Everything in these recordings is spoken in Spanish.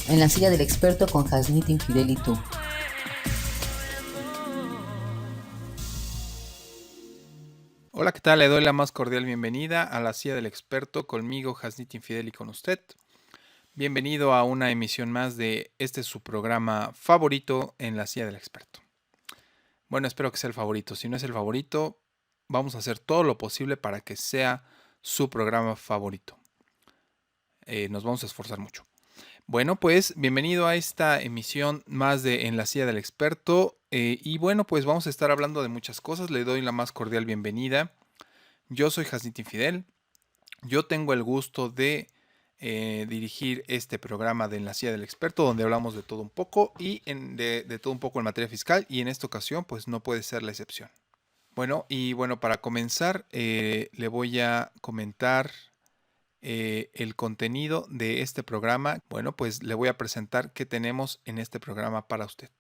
En la silla del experto con Hasnit Infidel y tú. Hola, ¿qué tal? Le doy la más cordial bienvenida a la silla del experto conmigo, Hasnit Infidel y con usted. Bienvenido a una emisión más de su programa favorito en la silla del experto. Bueno, espero que sea el favorito. Si no es el favorito, vamos a hacer todo lo posible para que sea su programa favorito. Nos vamos a esforzar mucho. Bueno, pues bienvenido a esta emisión más de En la silla del experto. Y bueno, pues vamos a estar hablando de muchas cosas. Le doy la más cordial bienvenida. Yo soy Hasnit Infidel. Yo tengo el gusto de dirigir este programa de En la silla del experto, donde hablamos de todo un poco y de todo un poco en materia fiscal, y en esta ocasión pues no puede ser la excepción. Bueno, para comenzar le voy a comentar el contenido de este programa. Bueno, pues le voy a presentar qué tenemos en este programa para usted.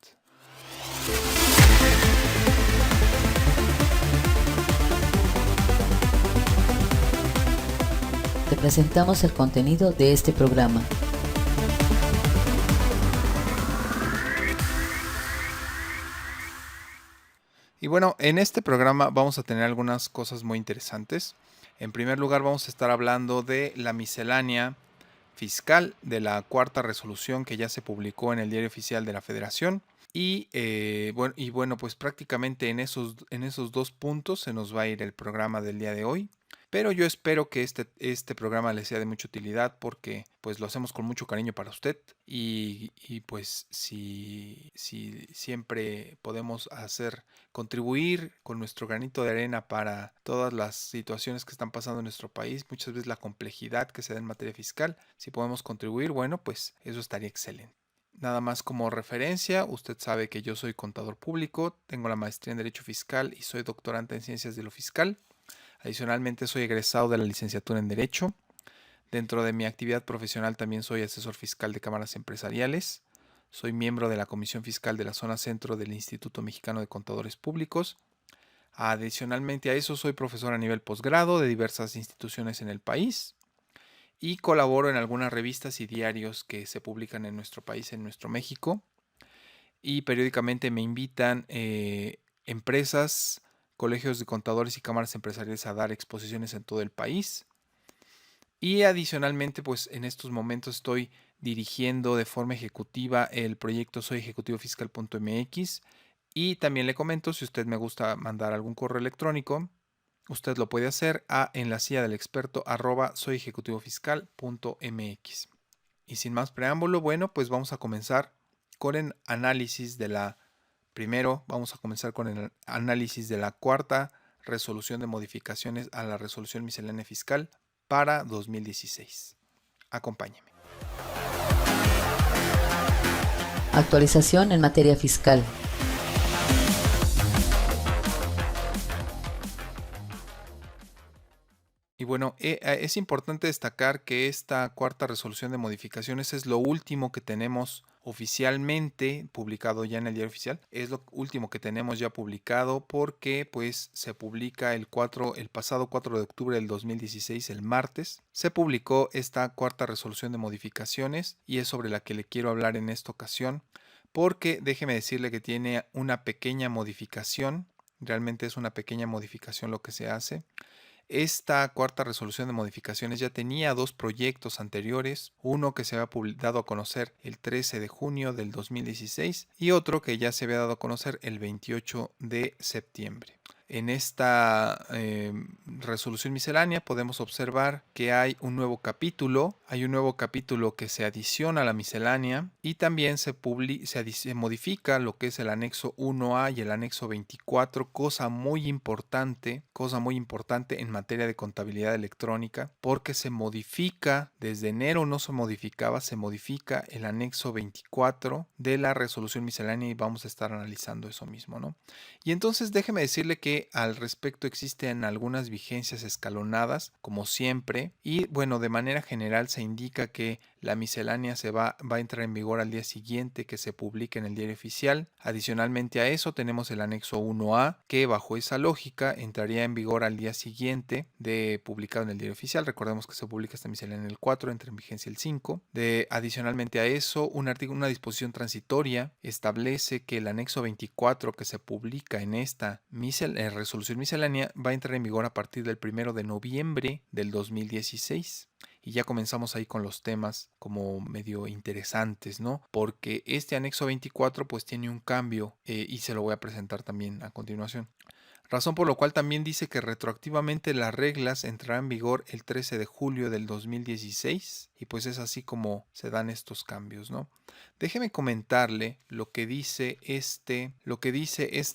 Te presentamos el contenido de este programa. Y bueno, en este programa vamos a tener algunas cosas muy interesantes. En primer lugar, vamos a estar hablando de la miscelánea fiscal de la cuarta resolución que ya se publicó en el Diario Oficial de la Federación. Bueno, pues prácticamente en esos dos puntos se nos va a ir el programa del día de hoy. Pero yo espero que este programa le sea de mucha utilidad, porque pues lo hacemos con mucho cariño para usted, y pues si siempre podemos contribuir con nuestro granito de arena para todas las situaciones que están pasando en nuestro país, muchas veces la complejidad que se da en materia fiscal, si podemos contribuir, bueno, pues eso estaría excelente. Nada más como referencia, usted sabe que yo soy contador público, tengo la maestría en Derecho Fiscal y soy doctorante en Ciencias de lo Fiscal. Adicionalmente, soy egresado de la licenciatura en Derecho. Dentro de mi actividad profesional también soy asesor fiscal de cámaras empresariales. Soy miembro de la Comisión Fiscal de la Zona Centro del Instituto Mexicano de Contadores Públicos. Adicionalmente a eso, soy profesor a nivel posgrado de diversas instituciones en el país y colaboro en algunas revistas y diarios que se publican en nuestro país, en nuestro México. Y periódicamente me invitan empresas, colegios de contadores y cámaras empresariales a dar exposiciones en todo el país. Y adicionalmente, pues en estos momentos estoy dirigiendo de forma ejecutiva el proyecto soyejecutivofiscal.mx, y también le comento, si usted me gusta mandar algún correo electrónico, usted lo puede hacer a enlasilla del experto@soyejecutivofiscal.mx. Y sin más preámbulo, bueno, pues vamos a comenzar con el análisis de la Primero, vamos a comenzar con el análisis de la cuarta resolución de modificaciones a la resolución miscelánea fiscal para 2016. Acompáñeme. Actualización en materia fiscal. Y bueno, es importante destacar que esta cuarta resolución de modificaciones es lo último que tenemos oficialmente publicado ya en el Diario Oficial. Es lo último que tenemos ya publicado, porque pues se publica el pasado 4 de octubre del 2016, el martes. Se publicó esta cuarta resolución de modificaciones y es sobre la que le quiero hablar en esta ocasión, porque déjeme decirle que tiene una pequeña modificación. Realmente es una pequeña modificación lo que se hace. Esta cuarta resolución de modificaciones ya tenía dos proyectos anteriores, uno que se había dado a conocer el 13 de junio del 2016 y otro que ya se había dado a conocer el 28 de septiembre. En esta resolución miscelánea podemos observar que hay un nuevo capítulo que se adiciona a la miscelánea, y también se modifica lo que es el anexo 1A y el anexo 24, cosa muy importante en materia de contabilidad electrónica, porque se modifica, desde enero no se modificaba, se modifica el anexo 24 de la resolución miscelánea, y vamos a estar analizando eso mismo, ¿no? Y entonces déjeme decirle que al respecto existen algunas vigencias escalonadas, como siempre, y bueno, de manera general se indica que La miscelánea va a entrar en vigor al día siguiente que se publique en el diario oficial. Adicionalmente a eso tenemos el anexo 1A, que bajo esa lógica entraría en vigor al día siguiente de publicado en el diario oficial. Recordemos que se publica esta miscelánea en el 4, entra en vigencia el 5. Adicionalmente a eso, una disposición transitoria establece que el anexo 24 que se publica en esta resolución miscelánea va a entrar en vigor a partir del 1 de noviembre del 2016. Y ya comenzamos ahí con los temas como medio interesantes, ¿no? Porque este anexo 24 pues tiene un cambio y se lo voy a presentar también a continuación. Razón por lo cual también dice que retroactivamente las reglas entrarán en vigor el 13 de julio del 2016 y pues es así como se dan estos cambios, ¿no? Déjeme comentarle lo que dice este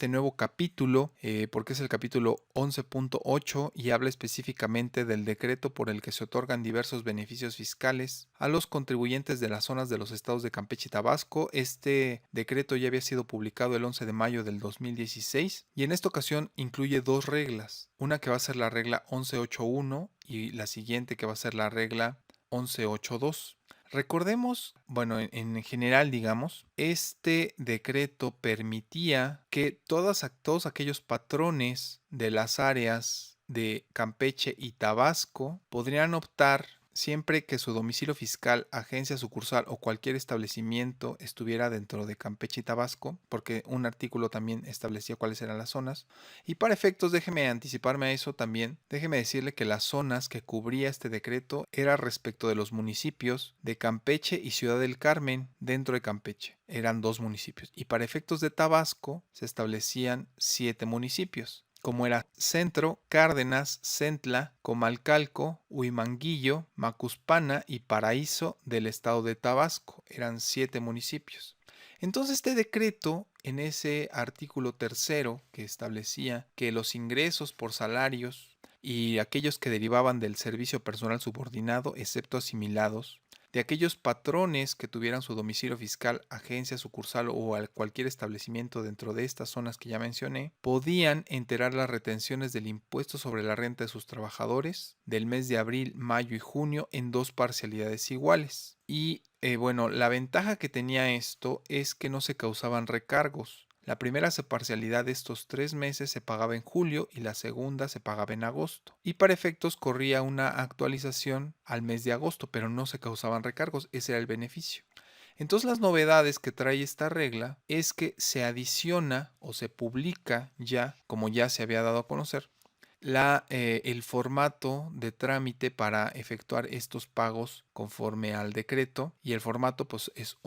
nuevo capítulo, porque es el capítulo 11.8 y habla específicamente del decreto por el que se otorgan diversos beneficios fiscales a los contribuyentes de las zonas de los estados de Campeche y Tabasco. Este decreto ya había sido publicado el 11 de mayo del 2016 y en esta ocasión incluye dos reglas, una que va a ser la regla 11.8.1 y la siguiente que va a ser la regla 11.8.2. Recordemos, bueno, en general, digamos, este decreto permitía que todos aquellos patrones de las áreas de Campeche y Tabasco podrían optar siempre que su domicilio fiscal, agencia, sucursal o cualquier establecimiento estuviera dentro de Campeche y Tabasco, porque un artículo también establecía cuáles eran las zonas. Y para efectos, déjeme anticiparme a eso también, déjeme decirle que las zonas que cubría este decreto era respecto de los municipios de Campeche y Ciudad del Carmen dentro de Campeche. Eran 2 municipios. Y para efectos de Tabasco se establecían 7 municipios, como era Centro, Cárdenas, Centla, Comalcalco, Huimanguillo, Macuspana y Paraíso del estado de Tabasco. Eran 7 municipios. Entonces este decreto, en ese artículo 3 que establecía que los ingresos por salarios y aquellos que derivaban del servicio personal subordinado, excepto asimilados, de aquellos patrones que tuvieran su domicilio fiscal, agencia, sucursal o cualquier establecimiento dentro de estas zonas que ya mencioné, podían enterar las retenciones del impuesto sobre la renta de sus trabajadores del mes de abril, mayo y junio en 2 parcialidades iguales. Y bueno, la ventaja que tenía esto es que no se causaban recargos. La primera parcialidad de estos 3 meses se pagaba en julio y la segunda se pagaba en agosto. Y para efectos corría una actualización al mes de agosto, pero no se causaban recargos, ese era el beneficio. Entonces las novedades que trae esta regla es que se adiciona o se publica ya, como ya se había dado a conocer, el formato de trámite para efectuar estos pagos conforme al decreto. Y el formato pues es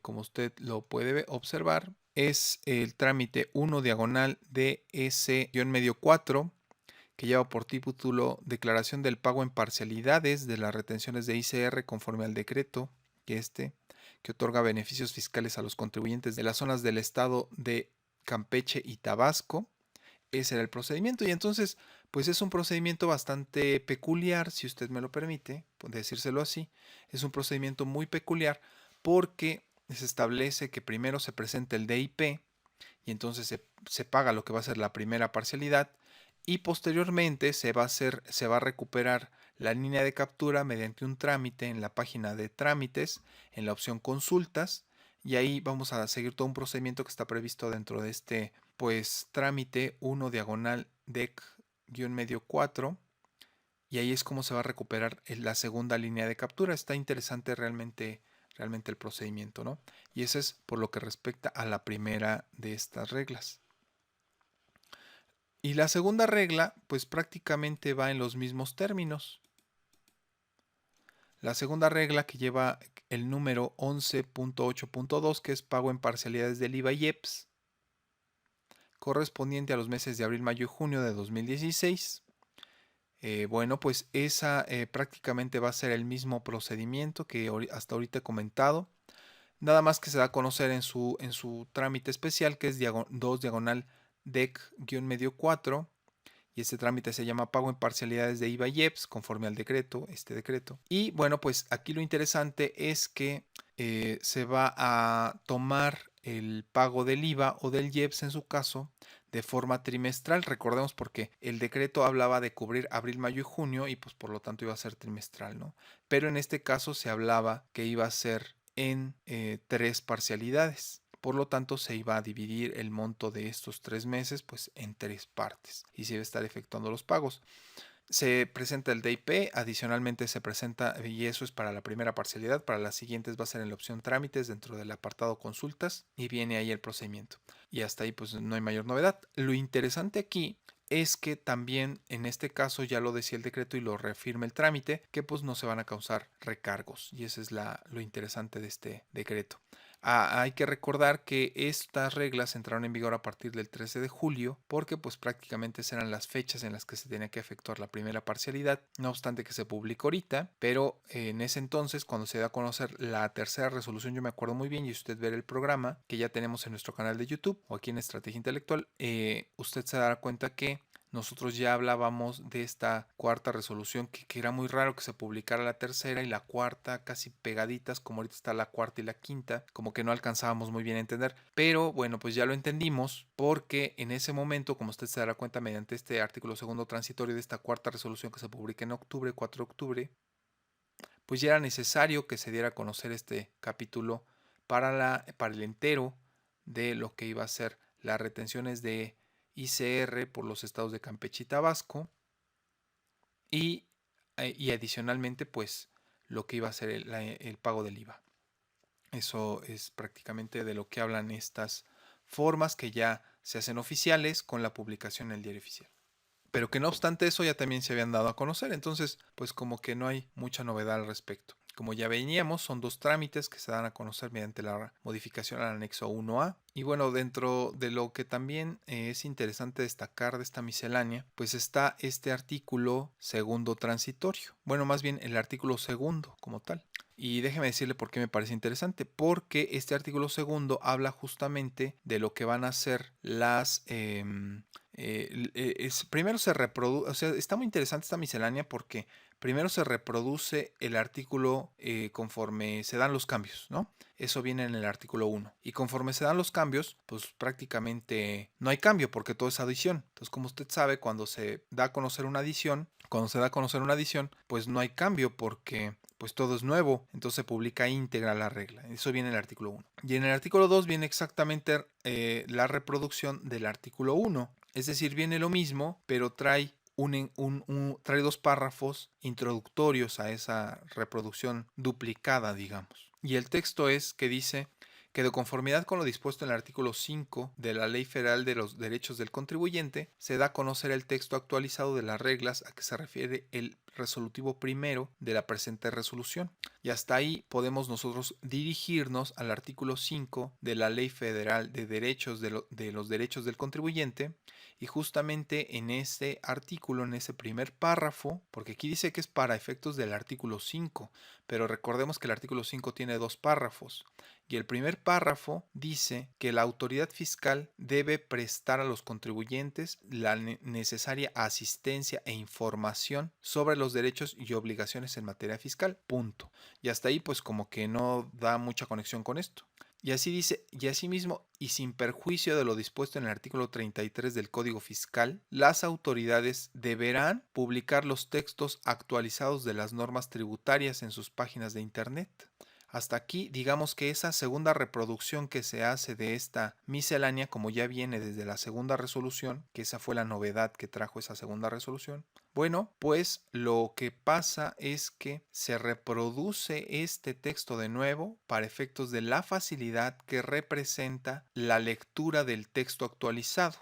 como usted lo puede observar, es el trámite 1 diagonal DS-4 que lleva por título Declaración del pago en parcialidades de las retenciones de ICR conforme al decreto que otorga beneficios fiscales a los contribuyentes de las zonas del estado de Campeche y Tabasco. Ese era el procedimiento y entonces pues es un procedimiento bastante peculiar, si usted me lo permite, por decírselo así. Es un procedimiento muy peculiar porque se establece que primero se presenta el DIP y entonces se paga lo que va a ser la primera parcialidad y posteriormente se va a recuperar la línea de captura mediante un trámite en la página de trámites, en la opción consultas, y ahí vamos a seguir todo un procedimiento que está previsto dentro de este pues trámite 1 diagonal DEC-4, y ahí es como se va a recuperar la segunda línea de captura. Está interesante realmente el procedimiento, ¿no? Y eso es por lo que respecta a la primera de estas reglas. Y la segunda regla, pues prácticamente va en los mismos términos. La segunda regla, que lleva el número 11.8.2, que es pago en parcialidades del IVA y EPS, correspondiente a los meses de abril, mayo y junio de 2016. Bueno, pues esa prácticamente va a ser el mismo procedimiento que hasta ahorita he comentado. Nada más que se da a conocer en su trámite especial, que es 2 diagonal DEC-4, y este trámite se llama pago en parcialidades de IVA y EPS conforme al decreto. Y bueno, pues aquí lo interesante es que se va a tomar el pago del IVA o del IEPS en su caso de forma trimestral. Recordemos porque el decreto hablaba de cubrir abril, mayo y junio y pues por lo tanto iba a ser trimestral, ¿no? Pero en este caso se hablaba que iba a ser en 3 parcialidades. Por lo tanto, se iba a dividir el monto de estos 3 meses pues, en 3 partes y se iba a estar efectuando los pagos. Se presenta el DIP, adicionalmente se presenta, y eso es para la primera parcialidad, para las siguientes va a ser en la opción trámites dentro del apartado consultas y viene ahí el procedimiento. Y hasta ahí pues no hay mayor novedad. Lo interesante aquí es que también en este caso ya lo decía el decreto y lo reafirma el trámite, que pues no se van a causar recargos y eso es lo interesante de este decreto. Hay que recordar que estas reglas entraron en vigor a partir del 13 de julio porque pues prácticamente eran las fechas en las que se tenía que efectuar la primera parcialidad, no obstante que se publicó ahorita, pero en ese entonces cuando se da a conocer la tercera resolución, yo me acuerdo muy bien y usted ver el programa que ya tenemos en nuestro canal de YouTube o aquí en Estrategia Intelectual, usted se dará cuenta que nosotros ya hablábamos de esta cuarta resolución, que era muy raro que se publicara la tercera y la cuarta casi pegaditas, como ahorita está la cuarta y la quinta, como que no alcanzábamos muy bien a entender. Pero bueno, pues ya lo entendimos porque en ese momento, como usted se dará cuenta mediante este artículo segundo transitorio de esta cuarta resolución que se publica en octubre, 4 de octubre, pues ya era necesario que se diera a conocer este capítulo para el entero de lo que iba a ser las retenciones de ICR por los estados de Campeche y Tabasco y adicionalmente pues lo que iba a ser el pago del IVA. Eso es prácticamente de lo que hablan estas formas que ya se hacen oficiales con la publicación en el diario oficial. Pero que no obstante eso ya también se habían dado a conocer, entonces pues como que no hay mucha novedad al respecto. Como ya veníamos, son 2 trámites que se dan a conocer mediante la modificación al anexo 1A. Y bueno, dentro de lo que también es interesante destacar de esta miscelánea, pues está este artículo segundo transitorio. Bueno, más bien el artículo segundo como tal. Y déjeme decirle por qué me parece interesante, porque este artículo segundo habla justamente de lo que van a ser las... primero se reproduce, o sea, está muy interesante esta miscelánea porque primero se reproduce el artículo conforme se dan los cambios, ¿no? Eso viene en el artículo 1. Y conforme se dan los cambios, pues prácticamente no hay cambio porque todo es adición. Entonces, como usted sabe, cuando se da a conocer una adición, pues no hay cambio porque pues todo es nuevo, entonces se publica íntegra la regla. Eso viene en el artículo 1. Y en el artículo 2 viene exactamente la reproducción del artículo 1. Es decir, viene lo mismo, pero trae trae 2 párrafos introductorios a esa reproducción duplicada, digamos. Y el texto es que dice que de conformidad con lo dispuesto en el artículo 5 de la Ley Federal de los Derechos del Contribuyente, se da a conocer el texto actualizado de las reglas a que se refiere el resolutivo primero de la presente resolución. Y hasta ahí podemos nosotros dirigirnos al artículo 5 de la Ley Federal de Derechos de los Derechos del Contribuyente, y justamente en ese artículo, en ese primer párrafo, porque aquí dice que es para efectos del artículo 5, pero recordemos que el artículo 5 tiene 2 párrafos. Y el primer párrafo dice que la autoridad fiscal debe prestar a los contribuyentes la necesaria asistencia e información sobre los derechos y obligaciones en materia fiscal. Punto. Y hasta ahí pues como que no da mucha conexión con esto. Y así dice, y asimismo, y sin perjuicio de lo dispuesto en el artículo 33 del Código Fiscal, las autoridades deberán publicar los textos actualizados de las normas tributarias en sus páginas de Internet. Hasta aquí, digamos que esa segunda reproducción que se hace de esta miscelánea, como ya viene desde la segunda resolución, que esa fue la novedad que trajo esa segunda resolución, bueno, pues lo que pasa es que se reproduce este texto de nuevo para efectos de la facilidad que representa la lectura del texto actualizado.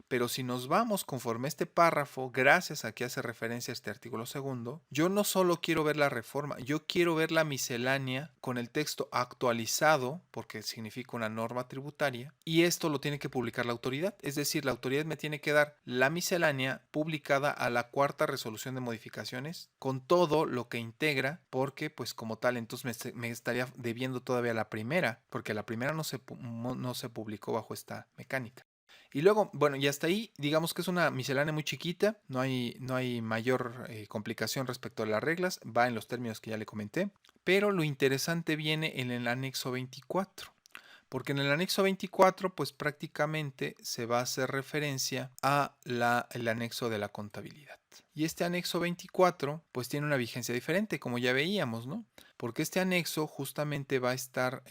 Pero si nos vamos conforme a este párrafo, gracias a que hace referencia a este artículo segundo, yo no solo quiero ver la reforma, yo quiero ver la miscelánea con el texto actualizado, porque significa una norma tributaria, y esto lo tiene que publicar la autoridad. Es decir, la autoridad me tiene que dar la miscelánea publicada a la cuarta resolución de modificaciones, con todo lo que integra, porque pues como tal, entonces me estaría debiendo todavía la primera, porque la primera no se publicó bajo esta mecánica. Y luego, bueno, y hasta ahí, digamos que es una miscelánea muy chiquita, no hay mayor complicación respecto a las reglas, va en los términos que ya le comenté, pero lo interesante viene en el anexo 24, Porque en el anexo 24 pues prácticamente se va a hacer referencia a el anexo de la contabilidad. Y este anexo 24 pues tiene una vigencia diferente, como ya veíamos, ¿no? Porque este anexo justamente va a estar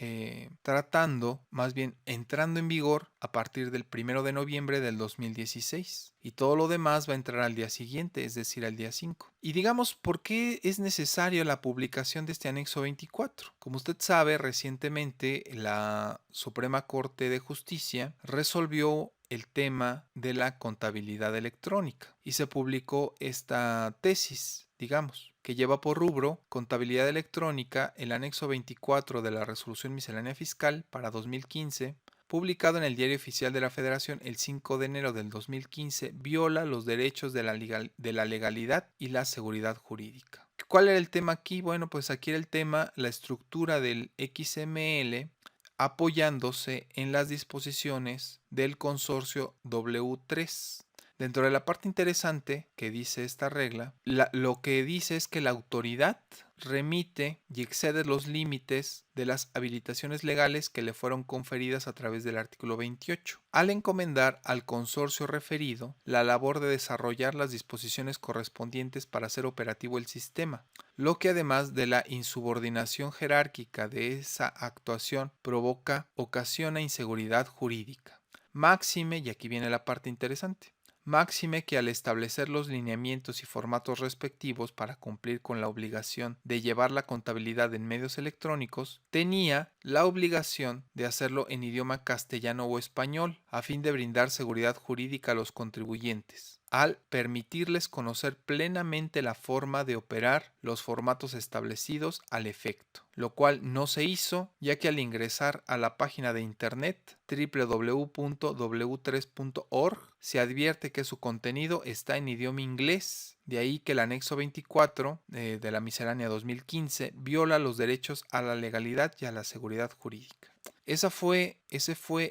tratando, más bien entrando en vigor a partir del 1 de noviembre del 2016. Y todo lo demás va a entrar al día siguiente, es decir, al día 5. Y digamos, ¿por qué es necesaria la publicación de este anexo 24? Como usted sabe, recientemente la Suprema Corte de Justicia resolvió el tema de la contabilidad electrónica y se publicó esta tesis, digamos, que lleva por rubro Contabilidad Electrónica, el anexo 24 de la Resolución Miscelánea Fiscal para 2015, publicado en el Diario Oficial de la Federación el 5 de enero del 2015, viola los derechos de la legalidad y la seguridad jurídica. ¿Cuál era el tema aquí? Bueno, pues aquí era el tema, la estructura del XML apoyándose en las disposiciones del consorcio W3. Dentro de la parte interesante que dice esta regla, lo que dice es que la autoridad remite y excede los límites de las habilitaciones legales que le fueron conferidas a través del artículo 28, al encomendar al consorcio referido la labor de desarrollar las disposiciones correspondientes para hacer operativo el sistema, lo que además de la insubordinación jerárquica de esa actuación ocasiona inseguridad jurídica. Máxime, y aquí viene la parte interesante, máxime que al establecer los lineamientos y formatos respectivos para cumplir con la obligación de llevar la contabilidad en medios electrónicos, tenía la obligación de hacerlo en idioma castellano o español, a fin de brindar seguridad jurídica a los contribuyentes, al permitirles conocer plenamente la forma de operar los formatos establecidos al efecto, lo cual no se hizo, ya que al ingresar a la página de internet www.w3.org se advierte que su contenido está en idioma inglés. De ahí que el anexo 24 de la miscelánea 2015 viola los derechos a la legalidad y a la seguridad jurídica. Ese fue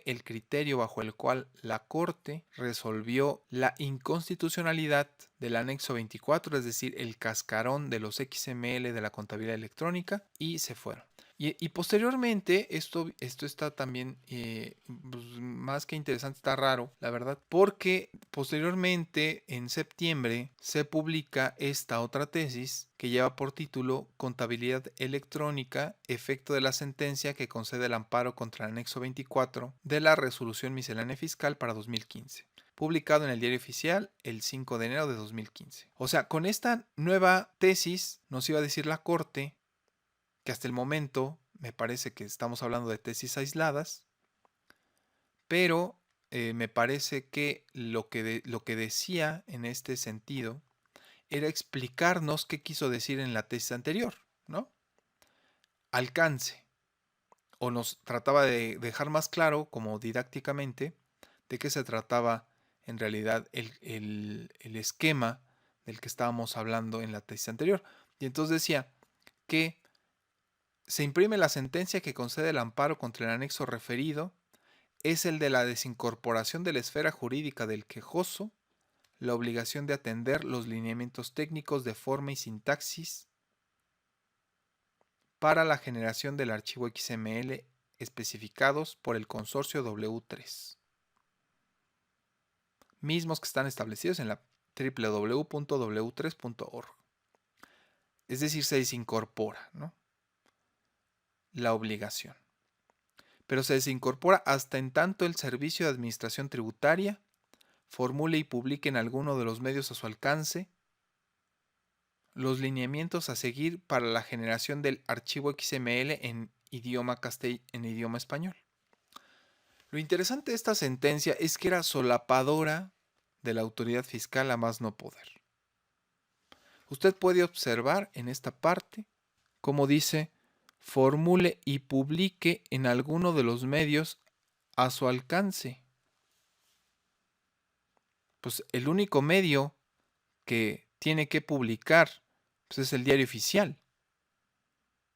el criterio bajo el cual la Corte resolvió la inconstitucionalidad del anexo 24, es decir, el cascarón de los XML de la contabilidad electrónica, y se fueron. Y posteriormente, esto está también pues, más que interesante, está raro, la verdad, porque posteriormente, en septiembre, se publica esta otra tesis que lleva por título Contabilidad Electrónica, efecto de la sentencia que concede el amparo contra el anexo 24 de la Resolución Miscelánea Fiscal para 2015. Publicado en el Diario Oficial el 5 de enero de 2015. O sea, con esta nueva tesis nos iba a decir la Corte que hasta el momento me parece que estamos hablando de tesis aisladas, pero me parece que lo que decía en este sentido era explicarnos qué quiso decir en la tesis anterior, ¿no? Alcance. O nos trataba de dejar más claro, como didácticamente, de qué se trataba en realidad el esquema del que estábamos hablando en la tesis anterior. Y entonces decía que se imprime la sentencia que concede el amparo contra el anexo referido, es el de la desincorporación de la esfera jurídica del quejoso, la obligación de atender los lineamientos técnicos de forma y sintaxis para la generación del archivo XML especificados por el consorcio W3, mismos que están establecidos en la www.w3.org. Es decir, se desincorpora, ¿no?, la obligación. Pero se desincorpora hasta en tanto el Servicio de Administración Tributaria formule y publique en alguno de los medios a su alcance los lineamientos a seguir para la generación del archivo XML en idioma español. Lo interesante de esta sentencia es que era solapadora de la autoridad fiscal a más no poder. Usted puede observar en esta parte cómo dice: formule y publique en alguno de los medios a su alcance. Pues el único medio que tiene que publicar pues es el Diario Oficial.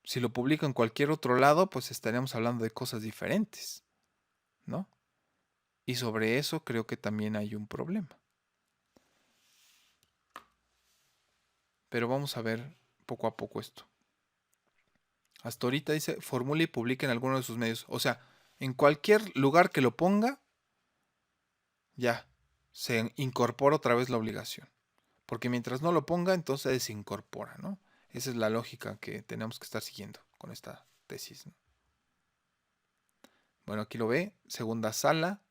Si lo publico en cualquier otro lado, pues estaríamos hablando de cosas diferentes, ¿no? Y sobre eso creo que también hay un problema. Pero vamos a ver poco a poco esto. Hasta ahorita dice, formule y publique en alguno de sus medios. O sea, En cualquier lugar que lo ponga, ya se incorpora otra vez la obligación. Porque mientras no lo ponga, entonces se desincorpora, ¿no? Esa es la lógica que tenemos que estar siguiendo con esta tesis, ¿no? Bueno, aquí lo ve, segunda sala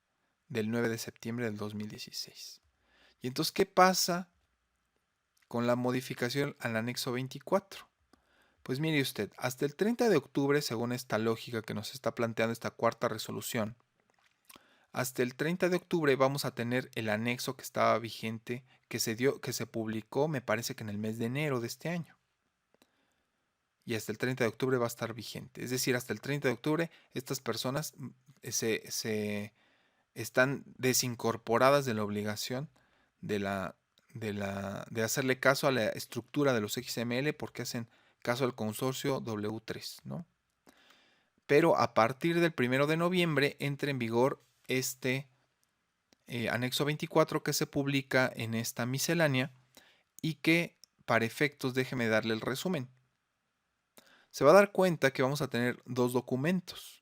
del 9 de septiembre del 2016. Y entonces, ¿qué pasa con la modificación al anexo 24? Pues mire usted, hasta el 30 de octubre, según esta lógica que nos está planteando esta cuarta resolución, hasta el 30 de octubre vamos a tener el anexo que estaba vigente, que se publicó, me parece que en el mes de enero de este año. Y hasta el 30 de octubre va a estar vigente. Es decir, hasta el 30 de octubre estas personas se están desincorporadas de la obligación de hacerle caso a la estructura de los XML porque hacen caso al consorcio W3, ¿no? Pero a partir del 1 de noviembre entra en vigor este anexo 24 que se publica en esta miscelánea y que, para efectos, déjeme darle el resumen. Se va a dar cuenta que vamos a tener dos documentos.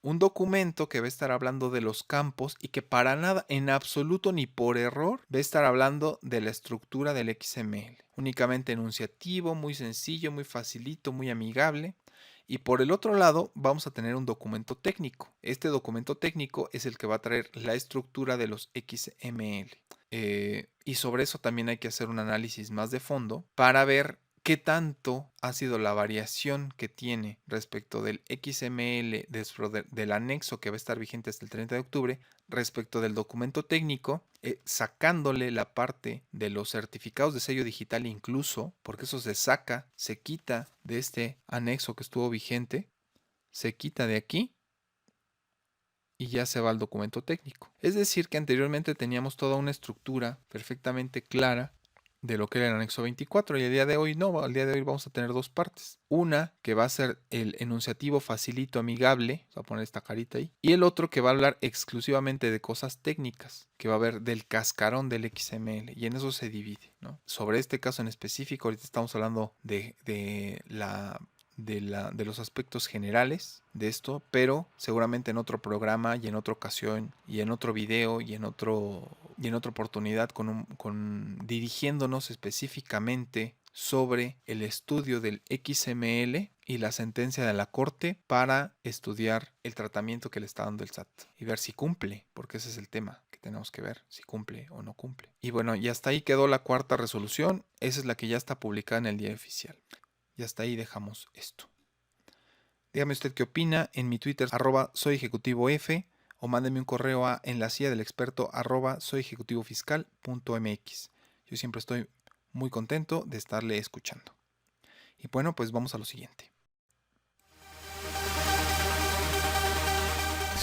Un documento que va a estar hablando de los campos y que para nada, en absoluto ni por error, va a estar hablando de la estructura del XML. Únicamente enunciativo, muy sencillo, muy facilito, muy amigable. Y por el otro lado vamos a tener un documento técnico. Este documento técnico es el que va a traer la estructura de los XML. Y sobre eso también hay que hacer un análisis más de fondo para ver qué tanto ha sido la variación que tiene respecto del XML del anexo que va a estar vigente hasta el 30 de octubre respecto del documento técnico, sacándole la parte de los certificados de sello digital incluso, porque eso se quita de este anexo que estuvo vigente, se quita de aquí y ya se va al documento técnico. Es decir, que anteriormente teníamos toda una estructura perfectamente clara de lo que era el anexo 24 y el día de hoy no, al día de hoy vamos a tener dos partes. Una que va a ser el enunciativo facilito amigable, vamos a poner esta carita ahí, y el otro que va a hablar exclusivamente de cosas técnicas, que va a ver del cascarón del XML y en eso se divide, ¿no? Sobre este caso en específico, ahorita estamos hablando de los aspectos generales de esto, pero seguramente en otro programa y en otra ocasión y en otro video y en otra oportunidad dirigiéndonos específicamente sobre el estudio del XML y la sentencia de la Corte para estudiar el tratamiento que le está dando el SAT y ver si cumple, porque ese es el tema que tenemos que ver, si cumple o no cumple. Y bueno, y hasta ahí quedó la cuarta resolución, esa es la que ya está publicada en el Diario Oficial. Y hasta ahí dejamos esto. Dígame usted qué opina en mi Twitter @soyejecutivov o mándeme un correo a enlasilla-del-experto @soyejecutivofiscal.mx. Yo siempre estoy muy contento de estarle escuchando. Y bueno, pues vamos a lo siguiente.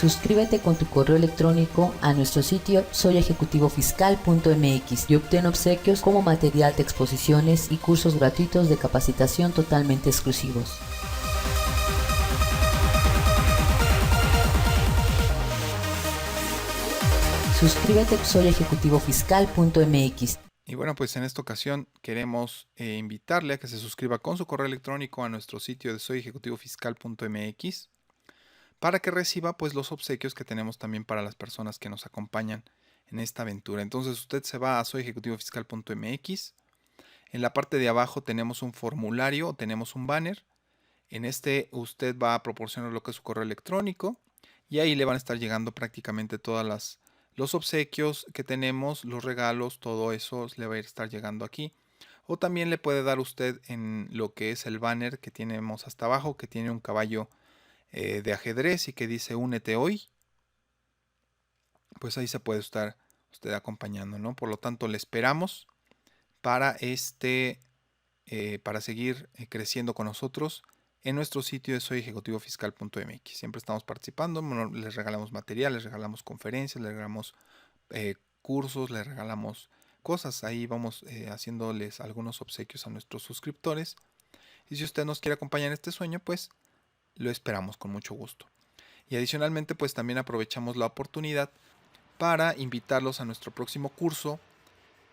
Suscríbete con tu correo electrónico a nuestro sitio soyejecutivofiscal.mx y obtén obsequios como material de exposiciones y cursos gratuitos de capacitación totalmente exclusivos. Suscríbete a soyejecutivofiscal.mx. Y bueno, pues en esta ocasión queremos invitarle a que se suscriba con su correo electrónico a nuestro sitio de soyejecutivofiscal.mx para que reciba pues los obsequios que tenemos también para las personas que nos acompañan en esta aventura. Entonces usted se va a soyejecutivofiscal.mx. En la parte de abajo tenemos un formulario o tenemos un banner. En este usted va a proporcionar lo que es su correo electrónico y ahí le van a estar llegando prácticamente todas los obsequios que tenemos, los regalos, todo eso le va a estar llegando aquí. O también le puede dar usted en lo que es el banner que tenemos hasta abajo, que tiene un caballo de ajedrez y que dice únete hoy. Pues ahí se puede estar usted acompañando, ¿no? Por lo tanto, le esperamos para para seguir creciendo con nosotros en nuestro sitio de soyejecutivofiscal.mx. Siempre estamos participando, les regalamos material, les regalamos conferencias, les regalamos cursos, les regalamos cosas. Ahí vamos haciéndoles algunos obsequios a nuestros suscriptores. Y si usted nos quiere acompañar en este sueño, pues lo esperamos con mucho gusto. Y adicionalmente, pues también aprovechamos la oportunidad para invitarlos a nuestro próximo curso,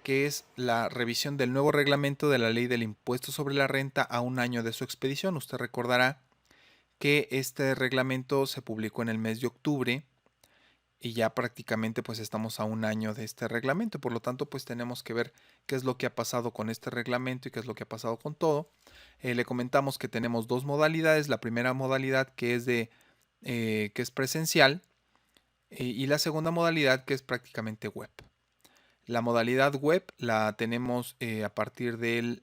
que es la revisión del nuevo reglamento de la ley del impuesto sobre la renta a un año de su expedición. Usted recordará que este reglamento se publicó en el mes de octubre y ya prácticamente pues estamos a un año de este reglamento. Por lo tanto, pues tenemos que ver qué es lo que ha pasado con este reglamento y qué es lo que ha pasado con todo. Le comentamos que tenemos dos modalidades. La primera modalidad que es presencial y la segunda modalidad que es prácticamente web. La modalidad web la tenemos a partir de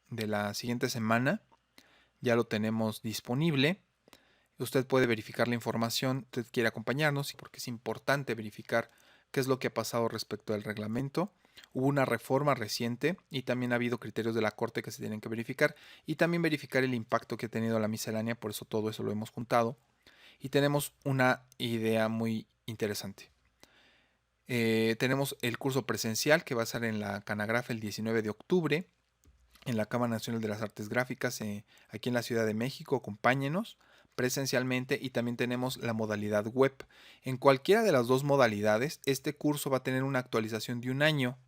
la siguiente semana. Ya lo tenemos disponible. Usted puede verificar la información, usted quiere acompañarnos, porque es importante verificar qué es lo que ha pasado respecto al reglamento. Hubo una reforma reciente y también ha habido criterios de la Corte que se tienen que verificar y también verificar el impacto que ha tenido la miscelánea, por eso todo eso lo hemos juntado. Y tenemos una idea muy interesante. Tenemos el curso presencial que va a ser en la Canagrafa el 19 de octubre, en la Cámara Nacional de las Artes Gráficas, aquí en la Ciudad de México. Acompáñenos presencialmente y también tenemos la modalidad web. En cualquiera de las dos modalidades, este curso va a tener una actualización de un año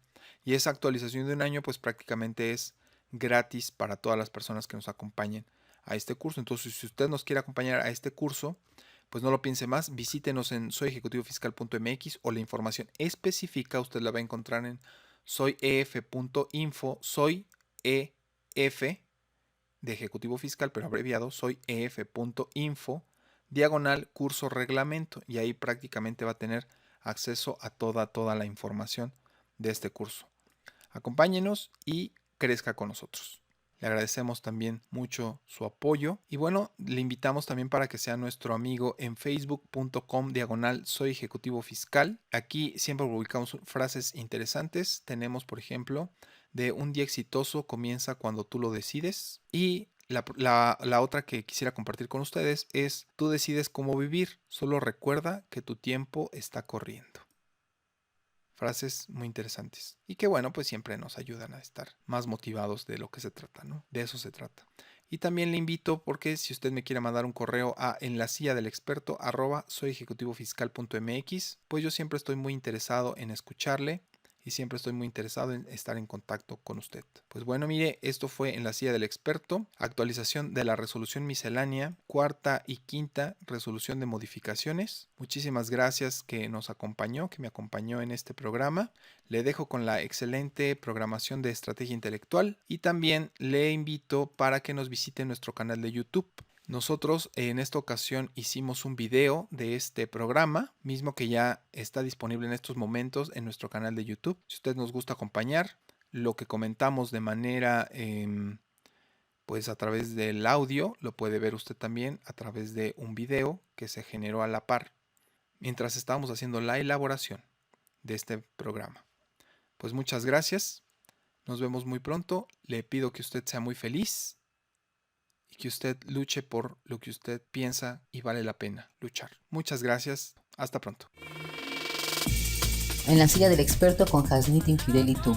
y esa actualización de un año pues prácticamente es gratis para todas las personas que nos acompañen a este curso. Entonces, si usted nos quiere acompañar a este curso, pues no lo piense más, visítenos en soyejecutivofiscal.mx o la información específica usted la va a encontrar en soyef.info, soy EF de Ejecutivo Fiscal, pero abreviado, soyef.info, diagonal curso reglamento, y ahí prácticamente va a tener acceso a toda la información de este curso. Acompáñenos y crezca con nosotros. Le agradecemos también mucho su apoyo y bueno, le invitamos también para que sea nuestro amigo en facebook.com/diagonal soy ejecutivo fiscal. Aquí siempre publicamos frases interesantes. Tenemos, por ejemplo, de un día exitoso comienza cuando tú lo decides. Y la otra que quisiera compartir con ustedes es: tú decides cómo vivir, solo recuerda que tu tiempo está corriendo. Frases muy interesantes y que bueno, pues siempre nos ayudan a estar más motivados de lo que se trata, ¿no? De eso se trata. Y también le invito, porque si usted me quiere mandar un correo a enlasilladelexperto@soyejecutivofiscal.mx, pues yo siempre estoy muy interesado en escucharle y siempre estoy muy interesado en estar en contacto con usted. Pues bueno, mire, esto fue En la Silla del Experto, actualización de la resolución miscelánea, cuarta y quinta resolución de modificaciones. Muchísimas gracias que me acompañó en este programa. Le dejo con la excelente programación de estrategia intelectual y también le invito para que nos visite nuestro canal de YouTube. Nosotros en esta ocasión hicimos un video de este programa, mismo que ya está disponible en estos momentos en nuestro canal de YouTube. Si usted nos gusta acompañar lo que comentamos de manera, pues a través del audio, lo puede ver usted también a través de un video que se generó a la par, mientras estábamos haciendo la elaboración de este programa. Pues muchas gracias, nos vemos muy pronto, le pido que usted sea muy feliz y que usted luche por lo que usted piensa y vale la pena luchar. Muchas gracias. Hasta pronto. En la Silla del Experto con Jasnit Infidel y tú.